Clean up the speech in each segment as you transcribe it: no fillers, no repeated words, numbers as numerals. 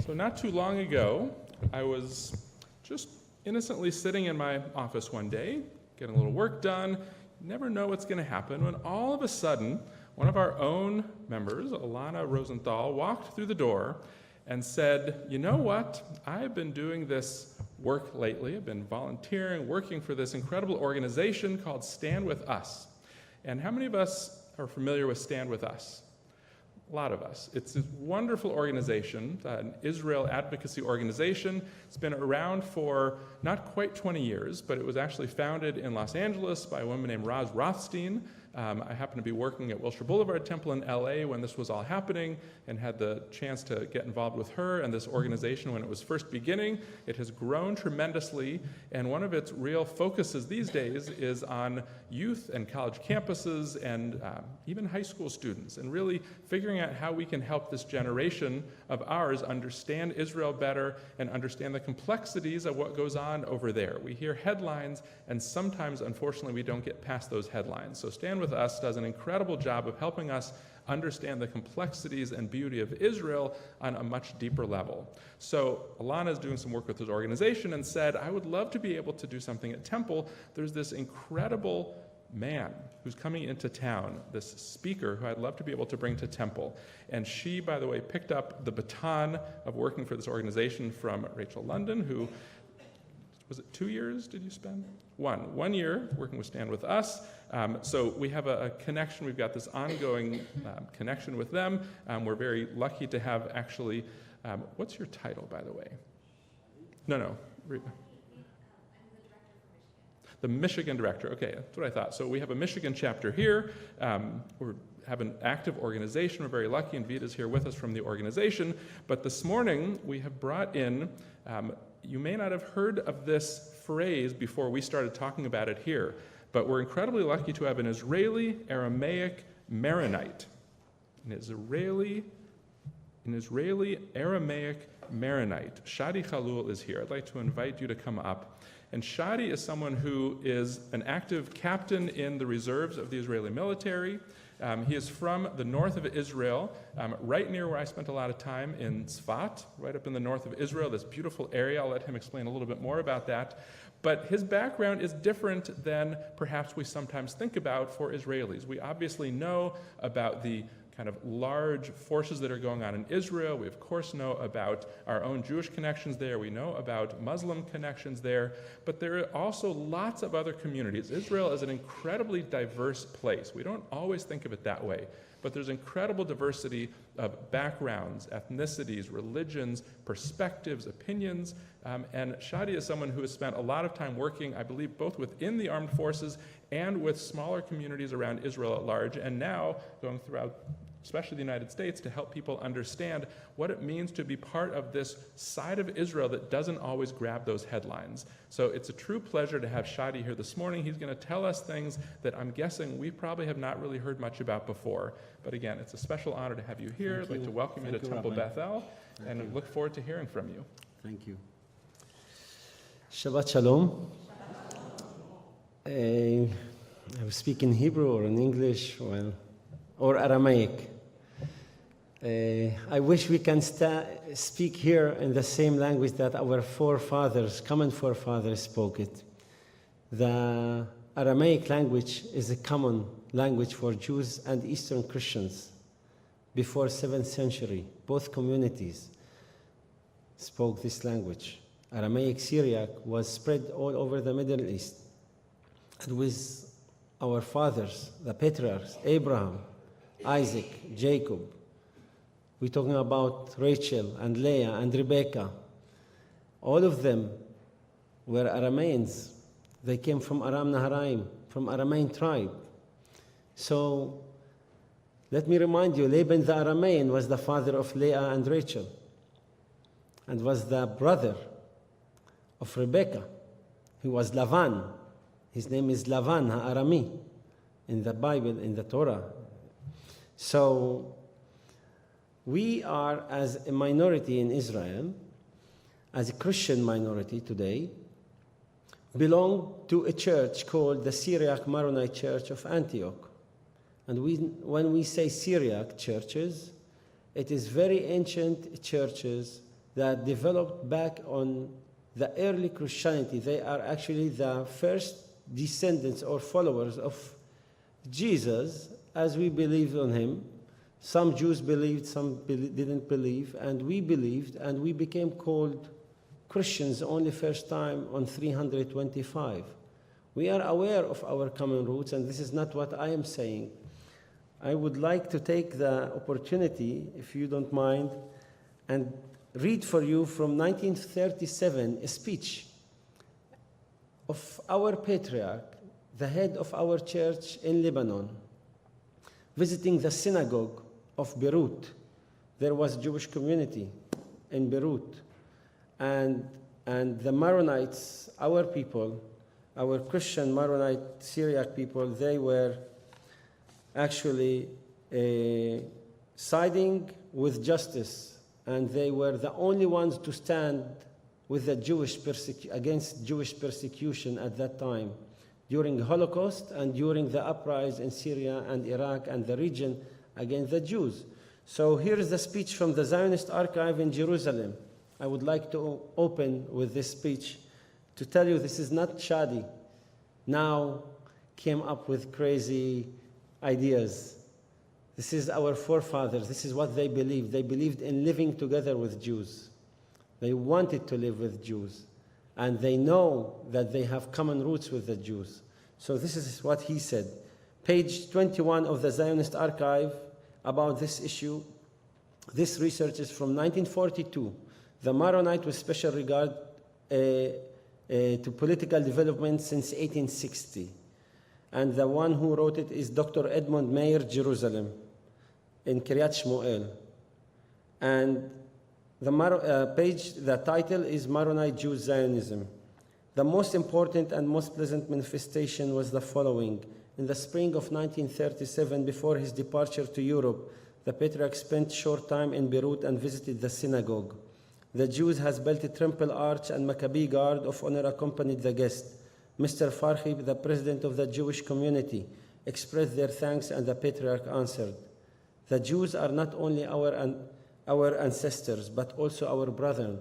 So not too long ago, I was just innocently sitting in my office one day, getting a little work done. You never know what's going to happen when all of a sudden, one of our own members, Alana Rosenthal, walked through the door and said, "You know what? I've been doing this work lately. I've been volunteering, working for this incredible organization called Stand With Us." And how many of us are familiar with Stand With Us? A lot of us. It's a wonderful organization, an Israel advocacy organization. It's been around for not quite 20 years, but it was actually founded in Los Angeles by a woman named Roz Rothstein. I happened to be working at Wilshire Boulevard Temple in LA when this was all happening and had the chance to get involved with her and this organization when it was first beginning. It has grown tremendously, and one of its real focuses these days is on youth and college campuses and even high school students, and really figuring out how we can help this generation of ours understand Israel better and understand the complexities of what goes on over there. We hear headlines, and sometimes, unfortunately, we don't get past those headlines. So Stand With Us does an incredible job of helping us understand the complexities and beauty of Israel on a much deeper level. So Alana is doing some work with this organization and said, "I would love to be able to do something at Temple. There's this incredible man who's coming into town, this speaker who I'd love to be able to bring to Temple." And she, by the way, picked up the baton of working for this organization from Rachel London, who, was it 2 years did you spend? One year working with Stand With Us. So we have a connection. We've got this ongoing connection with them. We're very lucky to have actually, what's your title, by the way? No. The Michigan director. Okay, that's what I thought. So we have a Michigan chapter here. We have an active organization. We're very lucky, and Vita's here with us from the organization. But this morning, we have brought in, you may not have heard of this phrase before we started talking about it here, but we're incredibly lucky to have an Israeli Aramaic Maronite. An Israeli Aramaic Maronite. Shadi Khalloul is here. I'd like to invite you to come up. And Shadi is someone who is an active captain in the reserves of the Israeli military. He is from the north of Israel, right near where I spent a lot of time in Tzfat, right up in the north of Israel, this beautiful area. I'll let him explain a little bit more about that. But his background is different than perhaps we sometimes think about for Israelis. We obviously know about the kind of large forces that are going on in Israel. We, of course, know about our own Jewish connections there. We know about Muslim connections there. But there are also lots of other communities. Israel is an incredibly diverse place. We don't always think of it that way. But there's incredible diversity of backgrounds, ethnicities, religions, perspectives, opinions. And Shadi is someone who has spent a lot of time working, I believe, both within the armed forces and with smaller communities around Israel at large, and now going throughout, especially the United States, to help people understand what it means to be part of this side of Israel that doesn't always grab those headlines. So it's a true pleasure to have Shadi here this morning. He's going to tell us things that I'm guessing we probably have not really heard much about before. But again, it's a special honor to have you here. I'd like to welcome you to Temple Bethel, and look forward to hearing from you. Thank you. Shabbat Shalom. I will speak in Hebrew or in English or Aramaic. I wish we can speak here in the same language that our common forefathers spoke it. The Aramaic language is a common language for Jews and Eastern Christians. Before 7th century, both communities spoke this language. Aramaic Syriac was spread all over the Middle East. And with our fathers, the patriarchs, Abraham, Isaac, Jacob, we're talking about Rachel and Leah and Rebecca. All of them were Arameans. They came from Aram Naharaim, from Aramean tribe. So let me remind you, Laban the Aramean was the father of Leah and Rachel, and was the brother of Rebecca, who was Lavan. His name is Lavan HaArami in the Bible, in the Torah. So we are, as a minority in Israel, as a Christian minority today, belong to a church called the Syriac Maronite Church of Antioch. And when we say Syriac churches, it is very ancient churches that developed back on the early Christianity. They are actually the first descendants or followers of Jesus as we believed on him. Some Jews believed, some didn't believe, and we believed, and we became called Christians only first time on 325. We are aware of our common roots, and this is not what I am saying. I would like to take the opportunity, if you don't mind, and read for you from 1937 a speech of our patriarch, the head of our church in Lebanon, visiting the synagogue of Beirut. There was a Jewish community in Beirut. And the Maronites, our people, our Christian Maronite Syriac people, they were actually siding with justice, and they were the only ones to stand with the against Jewish persecution at that time, during the Holocaust and during the uprising in Syria and Iraq and the region against the Jews. So here is the speech from the Zionist archive in Jerusalem. I would like to open with this speech to tell you this is not Shadi now came up with crazy ideas. This is our forefathers. This is what they believed. They believed in living together with Jews. They wanted to live with Jews. And they know that they have common roots with the Jews. So this is what he said. Page 21 of the Zionist archive about this issue. This research is from 1942. The Maronite with special regard to political development since 1860. And the one who wrote it is Dr. Edmund Meir, Jerusalem, in Kiryat Shmuel. And the title is Maronite Jews Zionism. The most important and most pleasant manifestation was the following. In the spring of 1937, before his departure to Europe, the Patriarch spent short time in Beirut and visited the synagogue. The Jews has built a temple arch and Maccabee guard of honor accompanied the guest. Mr. Farhi, the president of the Jewish community, expressed their thanks, and the Patriarch answered, "The Jews are not only our ancestors, but also our brethren.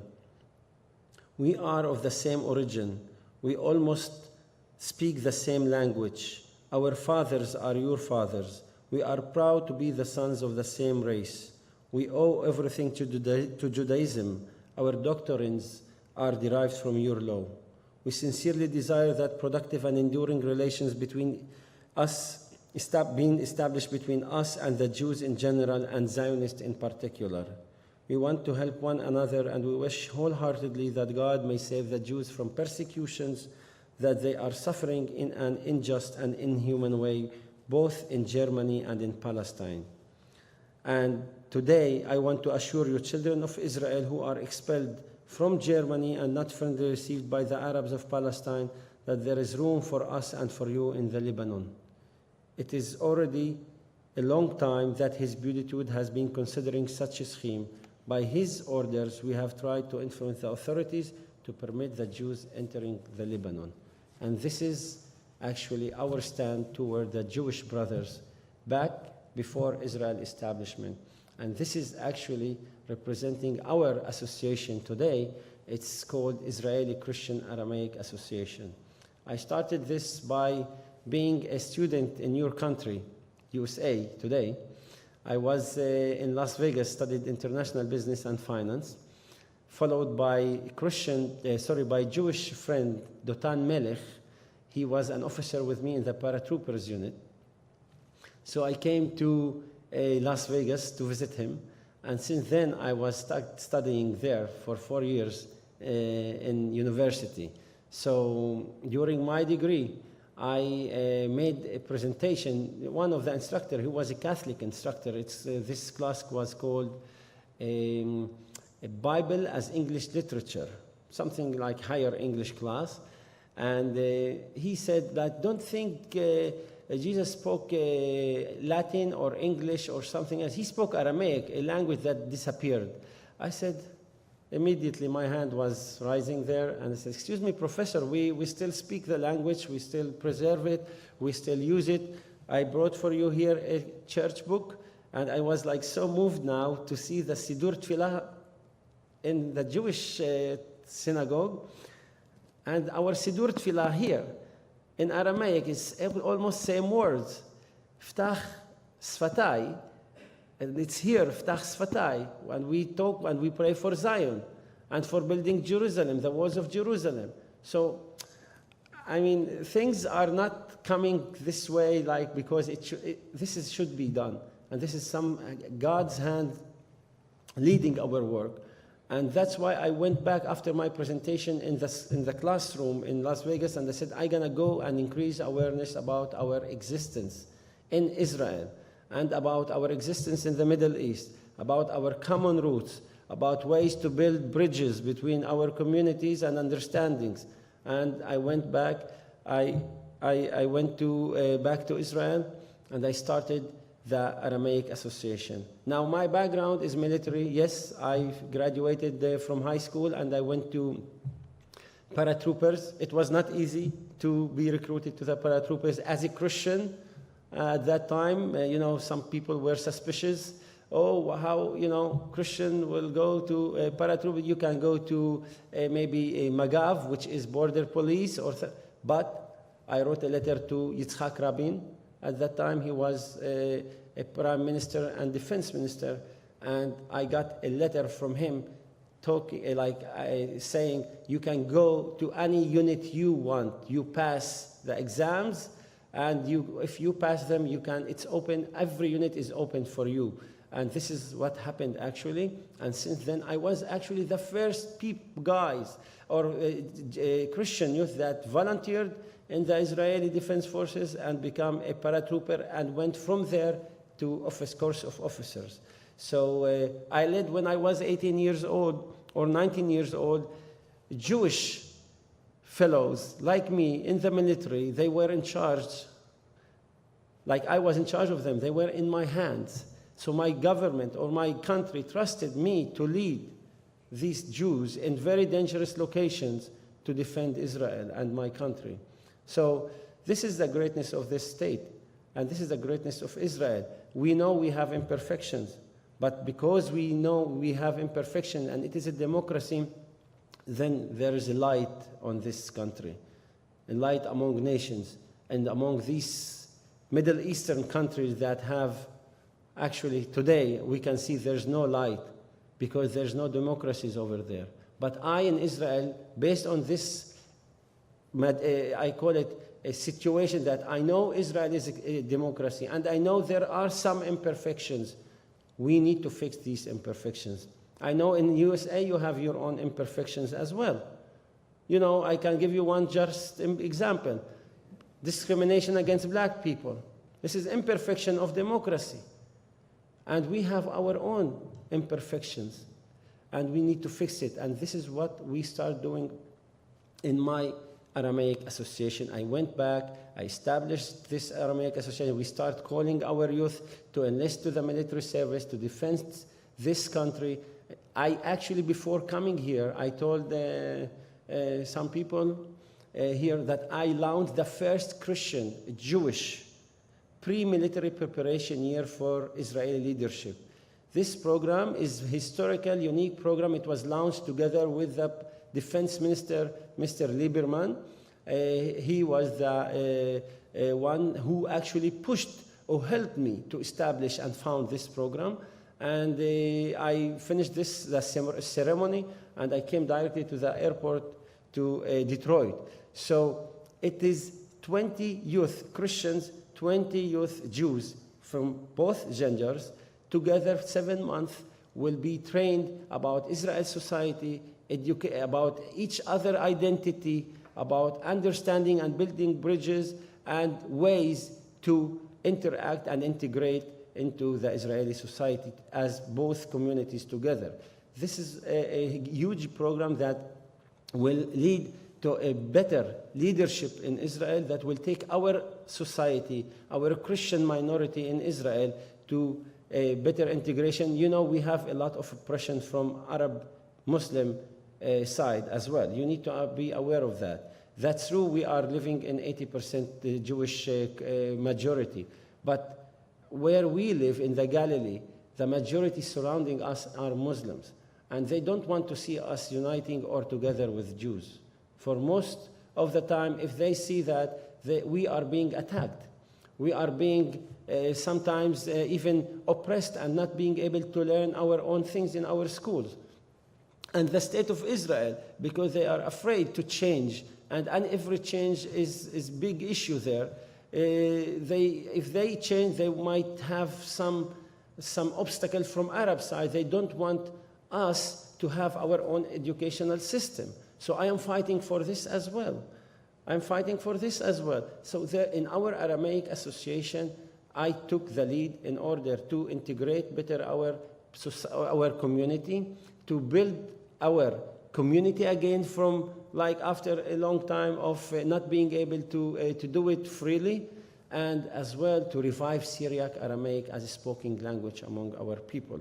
We are of the same origin. We almost speak the same language. Our fathers are your fathers. We are proud to be the sons of the same race. We owe everything to Judaism. Our doctrines are derived from your law. We sincerely desire that productive and enduring relations between us being established between us and the Jews in general and Zionists in particular. We want to help one another, and we wish wholeheartedly that God may save the Jews from persecutions that they are suffering in an unjust and inhuman way, both in Germany and in Palestine. And today, I want to assure you, children of Israel who are expelled from Germany and not friendly received by the Arabs of Palestine, that there is room for us and for you in the Lebanon. It is already a long time that His Beatitude has been considering such a scheme. By His orders, we have tried to influence the authorities to permit the Jews entering the Lebanon. And this is actually our stand toward the Jewish brothers back before Israel establishment. And this is actually representing our association today. It's called Israeli Christian Aramaic Association. I started this by being a student in your country, USA, today. I was in Las Vegas, studied international business and finance, followed by by Jewish friend, Dotan Melech. He was an officer with me in the paratroopers unit. So I came to Las Vegas to visit him. And since then, I was studying there for 4 years in university. So during my degree, I made a presentation. One of the instructors, who was a Catholic instructor, this class was called a Bible as English Literature, something like higher English class. And he said that don't think Jesus spoke Latin or English or something else. He spoke Aramaic, a language that disappeared. I said, immediately my hand was rising there, and I said, excuse me, professor, we still speak the language, we still preserve it, we still use it. I brought for you here a church book, and I was like so moved now to see the Sidur Tfilah in the Jewish synagogue, and our Sidur Tfilah here in Aramaic is almost same words. Ftach Sfatai, and it's here, Ftach Sfatai, when we talk, when we pray for Zion and for building Jerusalem, the walls of Jerusalem. So, I mean, things are not coming this way, like, because this should be done. And this is God's hand leading our work. And that's why I went back after my presentation in the classroom in Las Vegas, and I said, I'm going to go and increase awareness about our existence in Israel and about our existence in the Middle East, about our common roots, about ways to build bridges between our communities and understandings. And I went back, I went back to Israel, and I started the Aramaic Association. Now, my background is military. Yes, I graduated from high school, and I went to paratroopers. It was not easy to be recruited to the paratroopers as a Christian. At that time, some people were suspicious. Oh, how, Christian will go to a paratrooper. You can go to maybe a Magav, which is border police. But I wrote a letter to Yitzhak Rabin. At that time, he was a prime minister and defense minister. And I got a letter from him saying, you can go to any unit you want. You pass the exams, and if you pass them, it's open. Every unit is open for you. And this is what happened, actually. And since then, I was actually the first guys or Christian youth that volunteered in the Israeli Defense Forces and become a paratrooper, and went from there to course of officers. So I led, when I was 18 years old or 19 years old, Jewish fellows like me in the military. They were in charge, like I was in charge of them. They were in my hands. So my government or my country trusted me to lead these Jews in very dangerous locations to defend Israel and my country. So this is the greatness of this state, and this is the greatness of Israel. We know we have imperfections, but because we know we have imperfection and it is a democracy, then there is a light on this country, a light among nations and among these Middle Eastern countries that have, actually today we can see there's no light because there's no democracies over there. But I in Israel, based on this, I call it a situation that I know Israel is a democracy, and I know there are some imperfections. We need to fix these imperfections. I know in USA you have your own imperfections as well. I can give you one just example. Discrimination against black people. This is imperfection of democracy. And we have our own imperfections, and we need to fix it. And this is what we start doing in my Aramaic Association. I went back, I established this Aramaic Association. We start calling our youth to enlist to the military service, to defend this country. I actually, before coming here, I told some people here that I launched the first Christian, Jewish, pre-military preparation year for Israeli leadership. This program is a historical, unique program. It was launched together with the Defense Minister, Mr. Lieberman. He was the one who actually pushed or helped me to establish and found this program. And I finished the ceremony, and I came directly to the airport to Detroit. So it is 20 youth Christians, 20 youth Jews from both genders, together 7 months, will be trained about Israel society, about each other identity, about understanding and building bridges and ways to interact and integrate into the Israeli society as both communities together. This is a huge program that will lead to a better leadership in Israel, that will take our society, our Christian minority in Israel, to a better integration. We have a lot of oppression from Arab Muslim side as well. You need to be aware of that. That's true, we are living in 80% Jewish majority. But where we live in the Galilee, the majority surrounding us are Muslims. And they don't want to see us uniting or together with Jews. For most of the time, if they see that we are being attacked, we are being sometimes even oppressed and not being able to learn our own things in our schools. And the state of Israel, because they are afraid to change, and every change is big issue there. If they change, they might have some obstacle from Arab side. They don't want us to have our own educational system. So I am fighting for this as well. I'm fighting for this as well. So there, in our Aramaic Association, I took the lead in order to integrate better our community, to build our community again from like after a long time of not being able to do it freely, and as well to revive Syriac Aramaic as a spoken language among our people.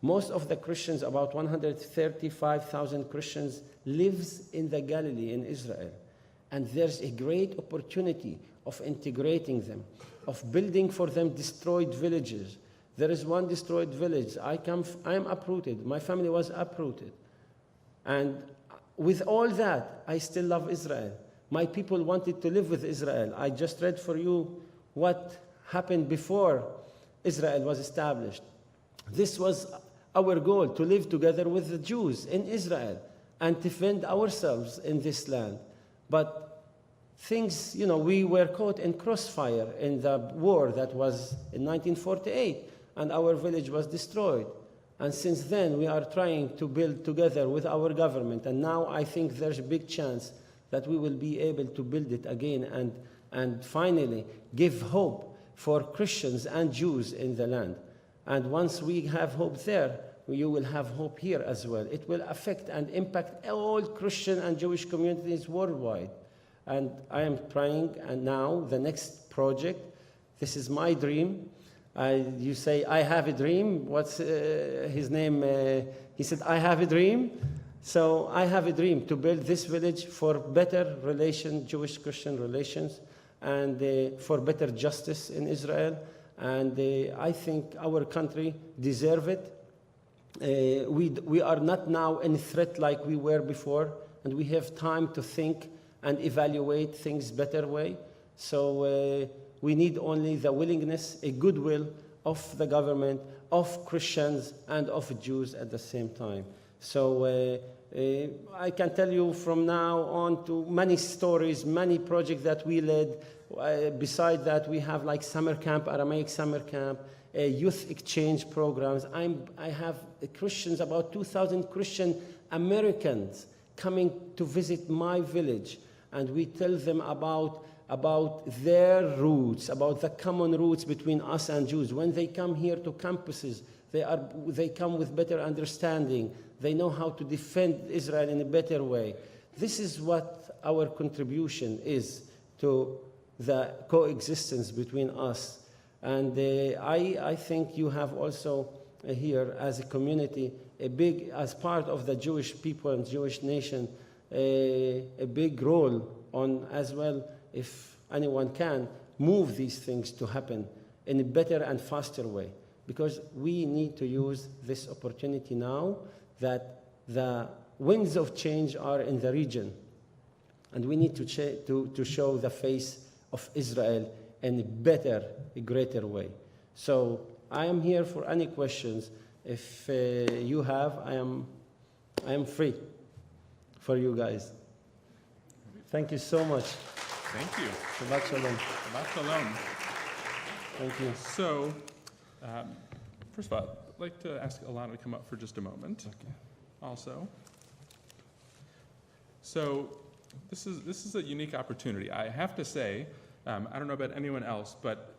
Most of the Christians, about 135,000 Christians, lives in the Galilee in Israel. And there's a great opportunity of integrating them, of building for them destroyed villages. There is one destroyed village. I am uprooted. My family was uprooted. And with all that, I still love Israel. My people wanted to live with Israel. I just read for you what happened before Israel was established. This was our goal, to live together with the Jews in Israel and defend ourselves in this land. But things, we were caught in crossfire in the war that was in 1948, and our village was destroyed. And since then, we are trying to build together with our government. And now I think there's a big chance that we will be able to build it again and finally give hope for Christians and Jews in the land. And once we have hope there, you will have hope here as well. It will affect and impact all Christian and Jewish communities worldwide. And I am trying, and now the next project, this is my dream. You say, I have a dream. What's his name? He said, I have a dream. So I have a dream to build this village for better relations, Jewish-Christian relations, and for better justice in Israel. And I think our country deserves it. We are not now in threat like we were before, and we have time to think and evaluate things better way. So we need only the willingness, a goodwill of the government, of Christians, and of Jews at the same time. So I can tell you from now on to many stories, many projects that we led. Beside that, we have like summer camp, Aramaic summer camp, youth exchange programs. I have Christians, about 2,000 Christian Americans coming to visit my village, and we tell them about their roots, about the common roots between us and Jews. When they come here to campuses, they come with better understanding. They know how to defend Israel in a better way. This is what our contribution is to the coexistence between us. And I think you have also here as a community, as part of the Jewish people and Jewish nation, a big role on as well, if anyone can, move these things to happen in a better and faster way. Because we need to use this opportunity now that the winds of change are in the region. And we need to show the face of Israel in a better, a greater way. So I am here for any questions. If you have, I am free for you guys. Thank you so much. Thank you. Shabbat shalom. Shabbat shalom. Thank you. So, first of all, I'd like to ask Alana to come up for just a moment. Okay. Also. So, this is a unique opportunity. I have to say, I don't know about anyone else, but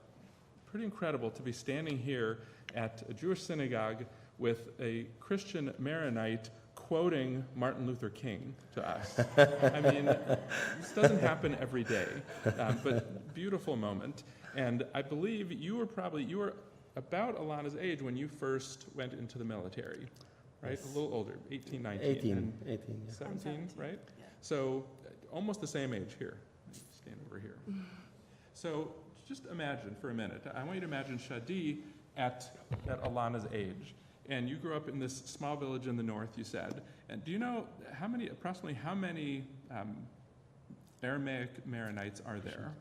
pretty incredible to be standing here at a Jewish synagogue with a Christian Maronite quoting Martin Luther King to us. I mean, this doesn't happen every day, but beautiful moment. And I believe you were about Alana's age when you first went into the military, right? Yes. A little older, 18, 19. 18, yeah. 17, right? Yeah. So almost the same age here. Stand over here. So just imagine for a minute. I want you to imagine Shadi at Alana's age. And you grew up in this small village in the north, you said. And do you know approximately how many Aramaic Maronites are there?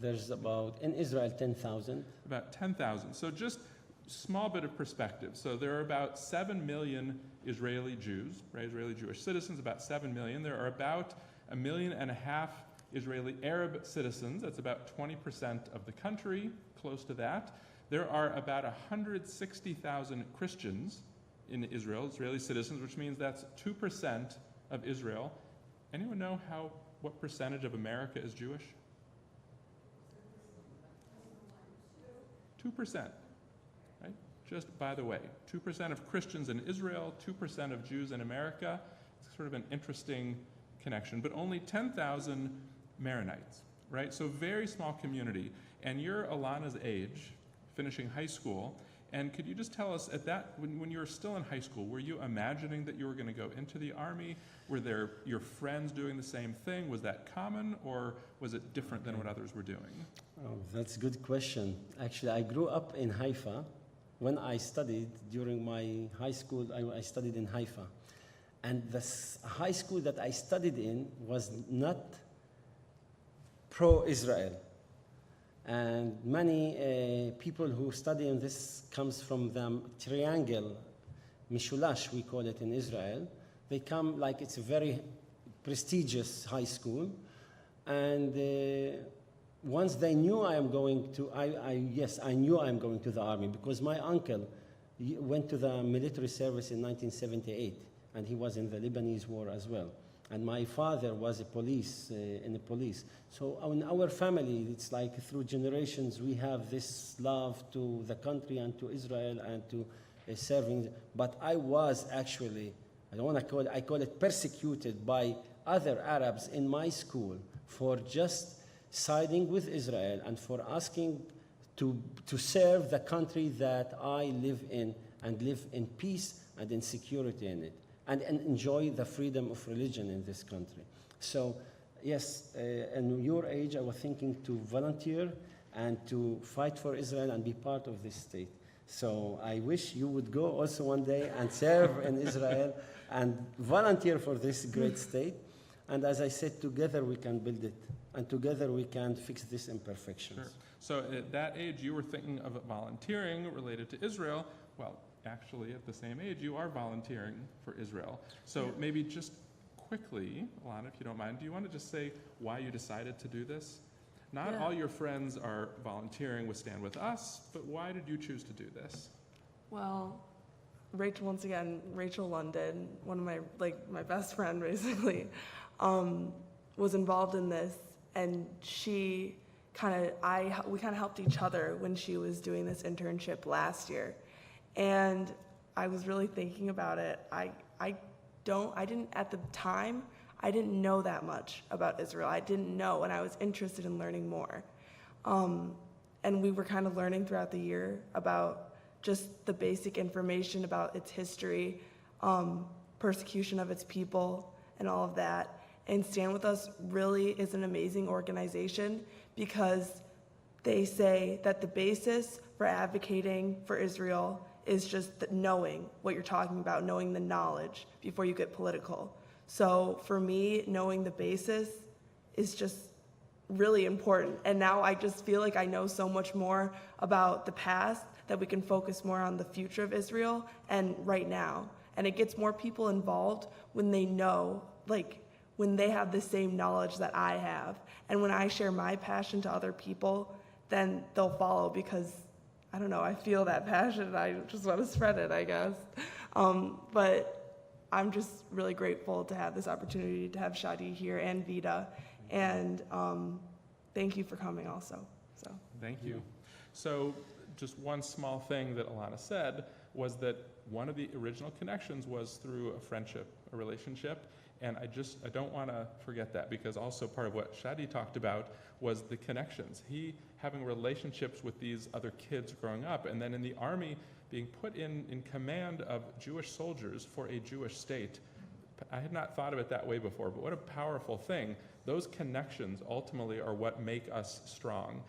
There's about, in Israel, 10,000. About 10,000. So just small bit of perspective. So there are about 7 million Israeli Jews, right, Israeli Jewish citizens, about 7 million. There are about 1.5 million Israeli Arab citizens. That's about 20% of the country, close to that. There are about 160,000 Christians in Israel, Israeli citizens, which means that's 2% of Israel. Anyone know what percentage of America is Jewish? 2%, right? Just by the way, 2% of Christians in Israel, 2% of Jews in America. It's sort of an interesting connection, but only 10,000 Maronites, right? So very small community. And you're Alana's age, finishing high school, and could you just tell us when you were still in high school, were you imagining that you were going to go into the army? Were there your friends doing the same thing? Was that common, or was it different than what others were doing? Oh, that's a good question. Actually, I grew up in Haifa. When I studied during my high school, I studied in Haifa. And the high school that I studied in was not pro-Israel. And many people who study in this comes from the triangle, Mishulash, we call it in Israel. They come like it's a very prestigious high school. And once they knew I am going to, I knew I am going to the army because my uncle went to the military service in 1978, and he was in the Lebanese war as well. And my father was in the police. So in our family, it's like through generations, we have this love to the country and to Israel and to serving. But I was actually, I call it persecuted by other Arabs in my school for just siding with Israel and for asking to serve the country that I live in and live in peace and in security in it. And enjoy the freedom of religion in this country. So, yes, in your age, I was thinking to volunteer and to fight for Israel and be part of this state. So I wish you would go also one day and serve in Israel and volunteer for this great state. And as I said, together we can build it. And together we can fix these imperfections. Sure. So at that age, you were thinking of volunteering related to Israel. Well, actually, at the same age, you are volunteering for Israel. So maybe just quickly, Alana, if you don't mind, do you want to just say why you decided to do this? Not all your friends are volunteering with Stand With Us, but why did you choose to do this? Well, Rachel London, one of my best friend basically, was involved in this, and we kind of helped each other when she was doing this internship last year. And I was really thinking about it. I didn't at the time, I didn't know that much about Israel. I didn't know, and I was interested in learning more. And we were kind of learning throughout the year about just the basic information about its history, persecution of its people, and all of that. And Stand With Us really is an amazing organization because they say that the basis for advocating for Israel is just knowing what you're talking about, knowing the knowledge before you get political. So for me, knowing the basis is just really important. And now I just feel like I know so much more about the past that we can focus more on the future of Israel and right now. And it gets more people involved when they know, when they have the same knowledge that I have. And when I share my passion to other people, then they'll follow because I don't know, I feel that passion and I just want to spread it, I guess. But I'm just really grateful to have this opportunity to have Shadi here and Vida. And thank you for coming also. So Thank you. So just one small thing that Alana said was that one of the original connections was through a friendship, a relationship. And I don't want to forget that because also part of what Shadi talked about was the connections. He having relationships with these other kids growing up, and then in the army being put in command of Jewish soldiers for a Jewish state. I had not thought of it that way before, but what a powerful thing. Those connections ultimately are what make us strong.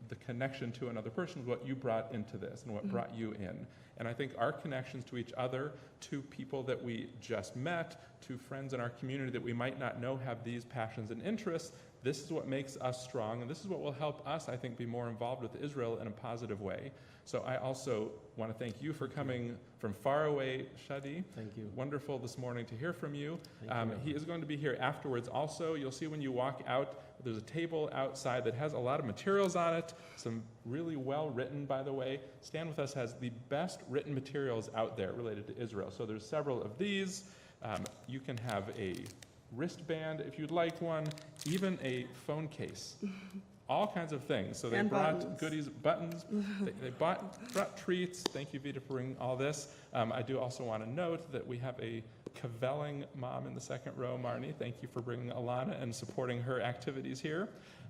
The connection to another person is what you brought into this and what brought you in. And I think our connections to each other, to people that we just met, to friends in our community that we might not know have these passions and interests, this is what makes us strong, and this is what will help us, I think, be more involved with Israel in a positive way. So I also want to thank you for coming from far away, Shadi. Thank you. Wonderful this morning to hear from you. Thank you. He is going to be here afterwards also. You'll see when you walk out, there's a table outside that has a lot of materials on it, some really well written, by the way. Stand With Us has the best written materials out there related to Israel. So there's several of these. You can have a wristband if you'd like one, even a phone case. All kinds of things. So they And brought buttons. goodies, buttons. They brought treats. Thank you, Vita, for bringing all this. I do also want to note that we have a cavelling mom in the second row, Marnie. Thank you for bringing Alana and supporting her activities here.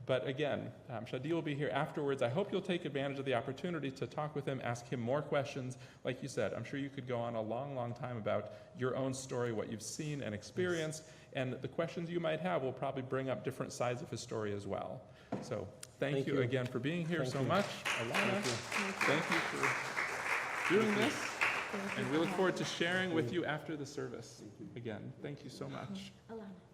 But again, Shadi will be here afterwards. I hope you'll take advantage of the opportunity to talk with him, ask him more questions. Like you said, I'm sure you could go on a long, long time about your own story, what you've seen and experienced, and the questions you might have will probably bring up different sides of his story as well. So thank you again for being here Thank so you. much. Alana, thank you for doing this. And we look forward to sharing with you after the service. Again, thank you so much. Alana.